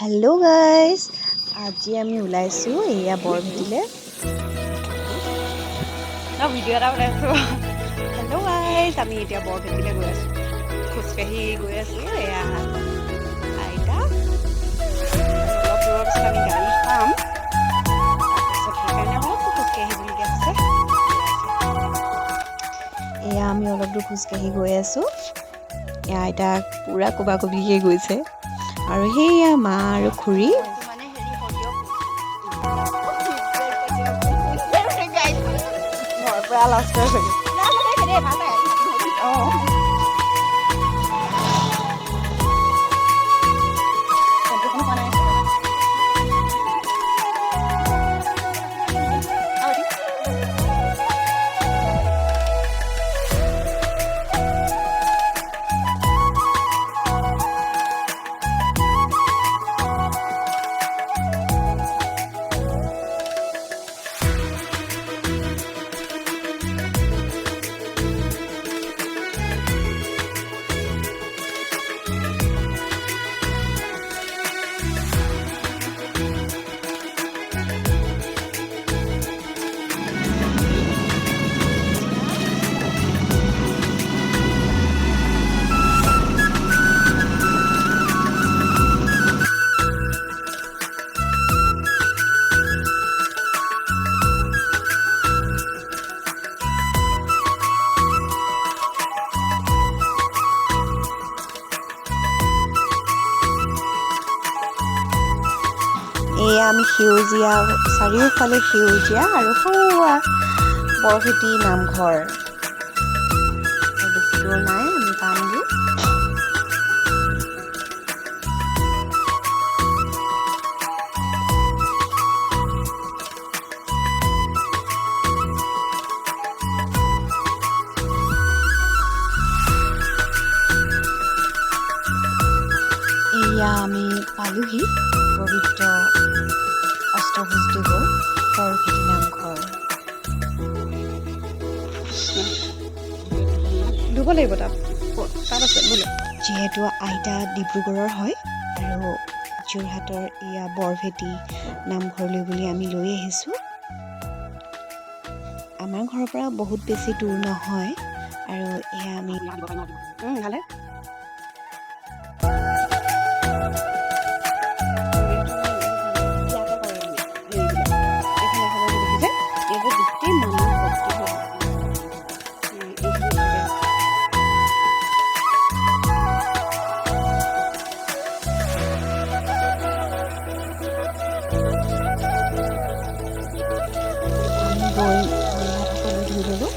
Hello' guys, আজি আমি ওলাইছোঁ এয়া বৰভেটিলৈ। ভিডিঅ' এটা বনাইছোঁ। হেল্ল' গাইজ, আমি এতিয়া বৰভেটিলৈ গৈ আছোঁ, খোজকাঢ়ি গৈ আছোঁ। এয়া আইতা, অলপ দূৰৰ পিছত আমি গাড়ী পাম, তাৰপিছত সেইকাৰণে অলপ খোজকাঢ়ি আহিবলগীয়া হৈছে। এয়া আমি অলপ দূৰ খোজকাঢ়ি গৈ আছোঁ। এয়া আইতা পূৰা কোবাকুবিকৈ গৈছে, আৰু সেইয়া মা আৰু খুৰী। ঘৰৰ পৰা লাষ্ট এয়া আমি সেউজীয়া, চাৰিওফালে সেউজীয়া আৰু সৰুৱা বৰভেটি নামঘৰ। বেছি দূৰ নাই, আমি পামগৈ। এয়া আমি পালোহি পবিত্ৰ অষ্টভুজদেৱৰ বৰভেটি নামঘৰ। ধুব লাগিব তাত আছে বোলে। যিহেতু আইতা ডিব্ৰুগড়ৰ হয় আৰু যোৰহাটৰ এয়া বৰভেটি নামঘৰলৈ বুলি আমি লৈ আহিছোঁ। আমাৰ ঘৰৰ পৰা বহুত বেছি দূৰ নহয়, আৰু এয়া আমি ভালে ধুই ল'লোঁ।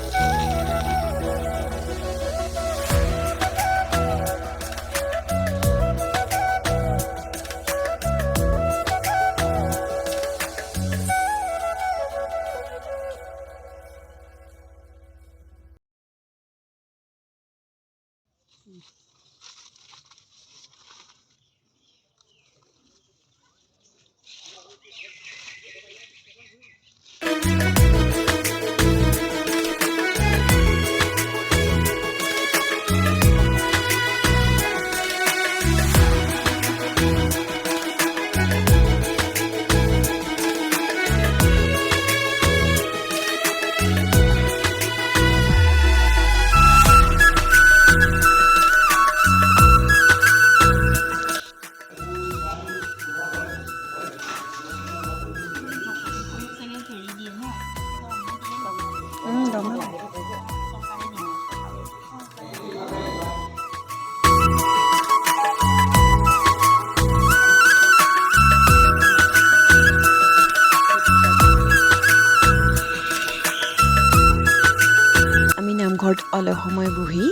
আমি নামঘৰত অলপ সময় বহি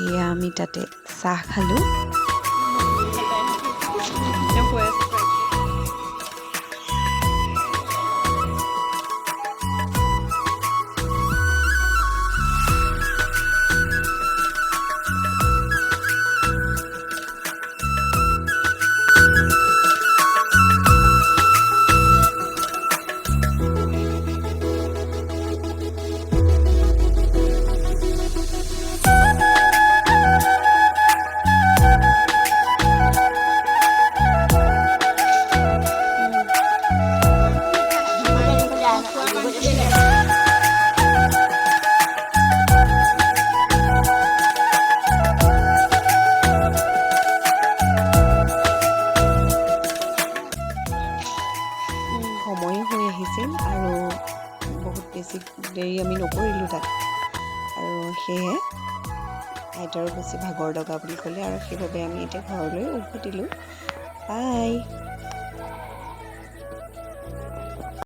এয়া আমি তাতে চাহ খালোঁ। সময়ো হৈ আহিছিল আৰু বহুত বেছি দেৰি আমি নকৰিলোঁ তাত আৰু সেয়ে আইতাৰো বেছি ভাগৰ লগা বুলি ক'লে আৰু সেইবাবে আমি এতিয়া ঘৰলৈ উভতিলোঁ। বাই।